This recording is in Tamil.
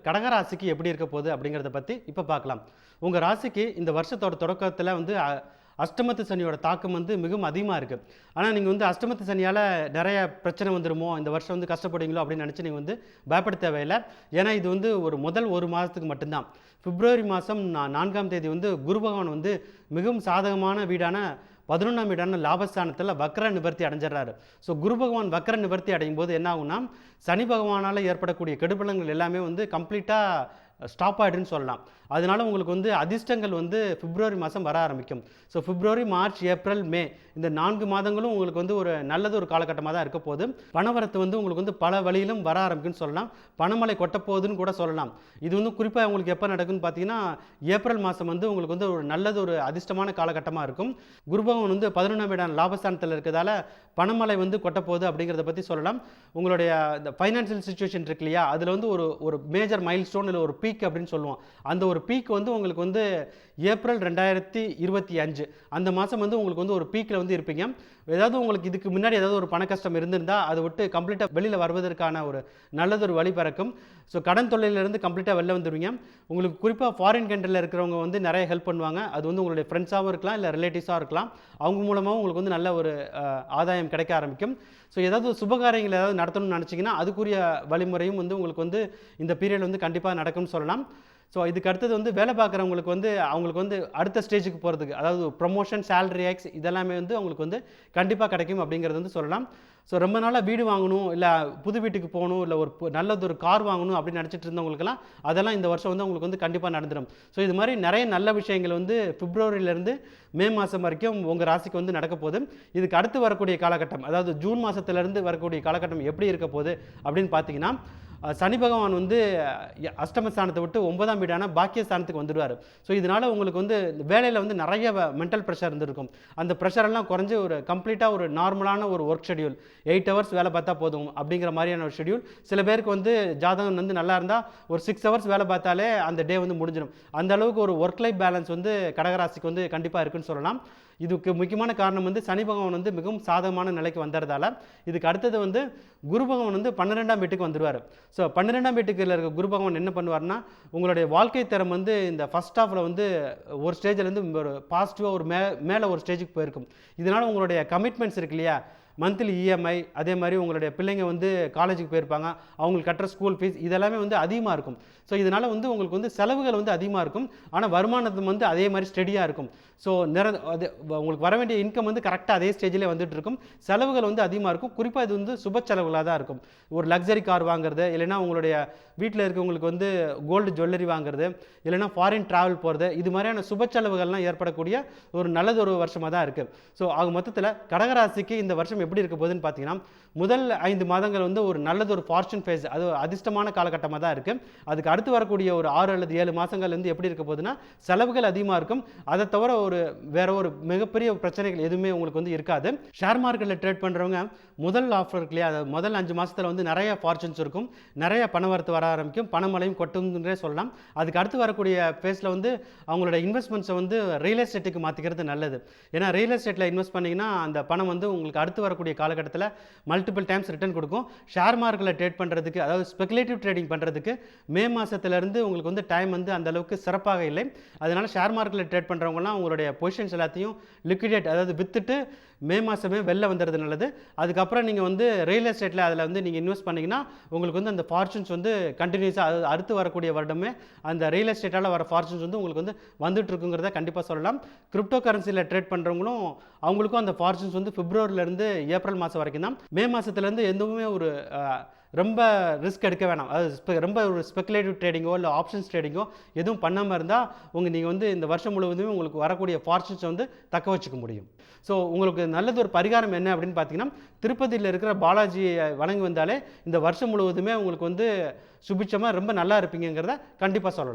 கடகராசிக்கு எப்படி இருக்க போகுது அப்படிங்கிறத பற்றி இப்போ பார்க்கலாம். உங்கள் ராசிக்கு இந்த வருஷத்தோட தொடக்கத்தில் வந்து அஷ்டமத்து சனியோட தாக்கம் வந்து மிகவும் அதிகமாக இருக்குது. ஆனால் நீங்கள் வந்து அஷ்டமத்து சனியால் நிறைய பிரச்சனை வந்துடுமோ, இந்த வருஷம் வந்து கஷ்டப்படுவீங்களோ அப்படின்னு நினச்சி நீங்கள் வந்து பயப்பட தேவையில்லை. ஏன்னா இது வந்து முதல் ஒரு மாதத்துக்கு மட்டும்தான். பிப்ரவரி மாதம் 4ஆம் தேதி வந்து குரு பகவான் வந்து மிகவும் சாதகமான வீடான 11ஆம் வீடான லாபஸ்தானத்தில் வக்ர நிவர்த்தி அடைஞ்சிடறாரு. ஸோ குரு பகவான் வக்ர நிவர்த்தி அடையும் போது என்ன ஆகும்னா, சனி பகவானால் ஏற்படக்கூடிய கெடுபலங்கள் எல்லாமே வந்து கம்ப்ளீட்டாக ஸ்டாப் ஆகிடுன்னு சொல்லலாம். அதனால உங்களுக்கு வந்து அதிர்ஷ்டங்கள் வந்து பிப்ரவரி மாதம் வர ஆரம்பிக்கும். ஸோ பிப்ரவரி, மார்ச், ஏப்ரல், மே இந்த 4 மாதங்களும் உங்களுக்கு வந்து ஒரு நல்லது ஒரு காலகட்டமாக தான் இருக்க போகுது. பணவரத்து வந்து உங்களுக்கு வந்து பல வழியிலும் வர ஆரம்பிக்குன்னு சொல்லலாம். பணமழை கொட்டப்போகுதுன்னு கூட சொல்லலாம். இது வந்து குறிப்பாக உங்களுக்கு எப்போ நடக்குன்னு பார்த்தீங்கன்னா, ஏப்ரல் மாதம் வந்து உங்களுக்கு வந்து ஒரு நல்லது ஒரு அதிர்ஷ்டமான காலகட்டமாக இருக்கும். குருபகவான் வந்து 11ஆம் வீடான லாபஸ்தானத்தில் இருக்கிறதால பணமழை வந்து கொட்டப்போகுது அப்படிங்கிறத பற்றி சொல்லலாம். உங்களுடைய இந்த ஃபைனான்சியல் சுச்சுவேஷன் இருக்கு இல்லையா, அதில் வந்து ஒரு மேஜர் மைல் ஸ்டோன் இல்லை ஒரு பீக் அப்படின்னு சொல்லுவோம். அந்த ஒரு பீக் வந்து உங்களுக்கு வந்து ஏப்ரல் 2025 அந்த மாதம் வந்து உங்களுக்கு வந்து ஒரு பீக்கில் வந்து இருப்பீங்க. ஏதாவது உங்களுக்கு இதுக்கு முன்னாடி ஏதாவது ஒரு பண கஷ்டம் இருந்திருந்தால் அதை விட்டு கம்ப்ளீட்டாக வெளியில் வருவதற்கான ஒரு நல்லதொரு வழி பிறக்கும். ஸோ கடன் தொல்லையிலேருந்து கம்ப்ளீட்டாக வெளில வந்துடுவீங்க. உங்களுக்கு குறிப்பாக ஃபாரின் கண்ட்ரியில் இருக்கிறவங்க வந்து நிறைய ஹெல்ப் பண்ணுவாங்க. அது வந்து உங்களுடைய ஃப்ரெண்ட்ஸாகவும் இருக்கலாம், இல்லை ரிலேட்டிவ்ஸாக இருக்கலாம். அவங்க மூலமாகவும் உங்களுக்கு வந்து நல்ல ஒரு ஆதாயம் கிடைக்க ஆரம்பிக்கும். ஸோ ஏதாவது சுபகாரியங்கள் ஏதாவது நடத்தணும்னு நினச்சிங்கன்னா அதுக்குரிய வழிமுறையும் வந்து உங்களுக்கு வந்து இந்த பீரியட் வந்து கண்டிப்பாக நடக்கும்னு சொல்லலாம். ஸோ இதுக்கு அடுத்தது வந்து வேலை பார்க்குறவங்களுக்கு வந்து அவங்களுக்கு வந்து அடுத்த ஸ்டேஜுக்கு போகிறதுக்கு, அதாவது ப்ரொமோஷன், சேலரி ஹைக்ஸ் இதெல்லாமே வந்து அவங்களுக்கு வந்து கண்டிப்பாக கிடைக்கும் அப்படிங்கிறது வந்து சொல்லலாம். ஸோ ரொம்ப நாளாக வீடு வாங்கணும், இல்லை புது வீட்டுக்கு போகணும், இல்லை ஒரு நல்லது ஒரு கார் வாங்கணும் அப்படின்னு நினச்சிட்டு இருந்தவங்களுக்கெல்லாம் அதெல்லாம் இந்த வருஷம் வந்து அவங்களுக்கு வந்து கண்டிப்பாக நடந்துடும். ஸோ இது மாதிரி நிறைய நல்ல விஷயங்கள் வந்து பிப்ரவரியிலேருந்து மே மாதம் வரைக்கும் உங்கள் ராசிக்கு வந்து நடக்க போகுது. இதுக்கு அடுத்து வரக்கூடிய காலகட்டம், அதாவது ஜூன் மாதத்துலேருந்து வரக்கூடிய காலகட்டம் எப்படி இருக்க போகுது அப்படின்னு பார்த்தீங்கன்னா, சனி பகவான் வந்து அஷ்டமஸ்தானத்தை விட்டு 9ஆம் வீடான பாக்கியஸ்தானத்துக்கு வந்துடுவார். ஸோ இதனால் உங்களுக்கு வந்து வேலையில் வந்து நிறைய மென்டல் ப்ரெஷர் இருந்திருக்கும். அந்த ப்ரெஷரெல்லாம் குறைஞ்சி ஒரு கம்ப்ளீட்டாக ஒரு நார்மலான ஒரு ஒர்க் ஷெடியூல், 8 ஹவர்ஸ் வேலை பார்த்தா போதும் அப்படிங்கிற மாதிரியான ஒரு ஷெடியூல். சில பேருக்கு வந்து ஜாதகம் வந்து நல்லா இருந்தால் ஒரு 6 ஹவர்ஸ் வேலை பார்த்தாலே அந்த டே வந்து முடிஞ்சிடும். அந்த அளவுக்கு ஒரு ஒர்க் லைஃப் பேலன்ஸ் வந்து கடகராசிக்கு வந்து கண்டிப்பாக இருக்குன்னு சொல்லலாம். இதுக்கு முக்கியமான காரணம் வந்து சனி பகவான் வந்து மிகவும் சாதகமான நிலைக்கு வந்துறதால. இதுக்கு அடுத்தது வந்து குரு பகவான் வந்து 12ஆம் வீட்டுக்கு வந்துடுவார். ஸோ 12ஆம் வீட்டுக்கு இருக்க குரு பகவான் என்ன பண்ணுவார்னா, உங்களுடைய வாழ்க்கை தரம் வந்து இந்த ஃபர்ஸ்ட் ஹாஃபில் வந்து ஒரு ஸ்டேஜில் வந்து ஒரு பாசிட்டிவாக ஒரு மேலே ஒரு ஸ்டேஜுக்கு போயிருக்கும். இதனால் உங்களுடைய கமிட்மெண்ட்ஸ் இருக்கு இல்லையா, மந்த்லி இஎம்ஐ, அதே மாதிரி உங்களுடைய பிள்ளைங்க வந்து காலேஜுக்கு போயிருப்பாங்க, அவங்களுக்கு கட்டுற ஸ்கூல் ஃபீஸ் இதெல்லாமே வந்து அதிகமாக இருக்கும். ஸோ இதனால் வந்து உங்களுக்கு வந்து செலவுகள் வந்து அதிகமாக இருக்கும். ஆனால் வருமானத்தும் வந்து அதே மாதிரி ஸ்டெடியாக இருக்கும். ஸோ அது உங்களுக்கு வர வேண்டிய இன்கம் வந்து கரெக்டாக அதே ஸ்டேஜிலே வந்துட்டு இருக்கும். செலவுகள் வந்து அதிகமாக இருக்கும். குறிப்பாக இது வந்து சுப செலவுகளாக தான் இருக்கும். ஒரு லக்ஸரி கார் வாங்குறது, இல்லைனா உங்களுடைய வீட்டில் இருக்கவங்களுக்கு வந்து கோல்டு ஜுவல்லரி வாங்குறது, இல்லைனா ஃபாரின் ட்ராவல் போகிறது, இது மாதிரியான சுப செலவுகள்லாம் ஏற்படக்கூடிய ஒரு நல்லது ஒரு வருஷமாக தான் இருக்குது. ஸோ ஆக மொத்தத்தில் கடகராசிக்கு இந்த வருஷம் எப்படி இருக்க போகுதுன்னு பார்த்தீங்கன்னா, முதல் 5 மாதங்கள் வந்து ஒரு நல்லது ஒரு ஃபார்ச்சூன் ஃபேஸ், அது அதிர்ஷ்டமான காலகட்டமாக தான் இருக்குது. அதுக்கு அடுத்து வரக்கூடிய ஒரு 6 அல்லது 7 மாதங்கள் வந்து எப்படி இருக்க போகுதுன்னா, செலவுகள் அதிகமாக இருக்கும். அதை தவிர வேற ஒரு மிகப்பெரிய பிரச்சனைகள் எதுவுமே உங்களுக்கு வந்து இருக்காது. ஷேர் மார்க்கெட்டில் ட்ரேட் பண்ணுறவங்க முதல் ஆஃபர் இருக்கு இல்லையா, அதாவது முதல் 5 மாதத்தில் வந்து நிறைய ஃபார்ச்சூன்ஸ் இருக்கும், நிறைய பணவரத்து வர ஆரம்பிக்கும், பணமழையும் கொட்டுன்றே சொல்லலாம். அதுக்கு அடுத்து வரக்கூடிய ஃபேஸில் வந்து அவங்களோட இன்வெஸ்ட்மெண்ட்ஸை வந்து ரியல் எஸ்டேட்டுக்கு மாற்றிக்கிறது நல்லது. ஏன்னா ரியல் எஸ்டேட்டில் இன்வெஸ்ட் பண்ணிங்கன்னா அந்த பணம் வந்து உங்களுக்கு அடுத்து வரக்கூடிய காலகட்டத்தில் மல்டிபிள் டைம்ஸ் ரிட்டர்ன் கொடுக்கும். ஷேர் மார்க்கெட்டில் ட்ரேட் பண்ணுறதுக்கு, அதாவது ஸ்பெகுலேட்டிவ் ட்ரேடிங் பண்ணுறதுக்கு மே மாதத்துலேருந்து உங்களுக்கு வந்து டைம் வந்து அந்த அளவுக்கு சிறப்பாக இல்லை. அதனால் ஷேர் மார்க்கெட்டில் ட்ரேட் பண்ணுறவங்கலாம் உங்களுடைய பொசிஷன்ஸ் எல்லாத்தையும் லிக்விடேட், அதாவது விற்றுட்டு மே மாதமே வெளில வந்துடுறது நல்லது. அதுக்கப்புறம் நீங்கள் வந்து ரியல் எஸ்டேட்டில் அதில் வந்து நீங்கள் இன்வெஸ்ட் பண்ணிங்கன்னா உங்களுக்கு வந்து அந்த ஃபார்ச்சூன்ஸ் வந்து கண்டினியூஸாக, அது அடுத்து வரக்கூடிய வருடமே அந்த ரியல் எஸ்டேட்டால் வர ஃபார்ச்சூன்ஸ் வந்து உங்களுக்கு வந்து வந்துட்டு இருக்குங்கிறத கண்டிப்பாக சொல்லலாம். கிரிப்டோ கரன்சியில் ட்ரேட் பண்ணுறவங்களும் அவங்களுக்கும் அந்த ஃபார்ச்சூன்ஸ் வந்து பிப்ரவரியிலேருந்து ஏப்ரல் மாதம் வரைக்கும் தான். மே மாதத்துலேருந்து எதுவுமே ஒரு ரொம்ப ரிஸ்க் எடுக்க வேணாம். அது ரொம்ப ஒரு ஸ்பெகுலேட்டிவ் ட்ரேடிங்கோ இல்லை ஆப்ஷன்ஸ் ட்ரேடிங்கோ எதுவும் பண்ணாமல் இருந்தால் நீங்கள் வந்து இந்த வருஷம் முழுவதுமே உங்களுக்கு வரக்கூடிய ஃபார்ச்சூன்ஸை வந்து தக்க வச்சுக்க முடியும். ஸோ உங்களுக்கு நல்லது ஒரு பரிகாரம் என்ன அப்படின்னு பார்த்தீங்கன்னா, திருப்பதியில் இருக்கிற பாலாஜியை வணங்கி வந்தாலே இந்த வருஷம் முழுவதுமே உங்களுக்கு வந்து சுபிட்சமாக ரொம்ப நல்லா இருப்பீங்கிறத கண்டிப்பாக சொல்லலாம்.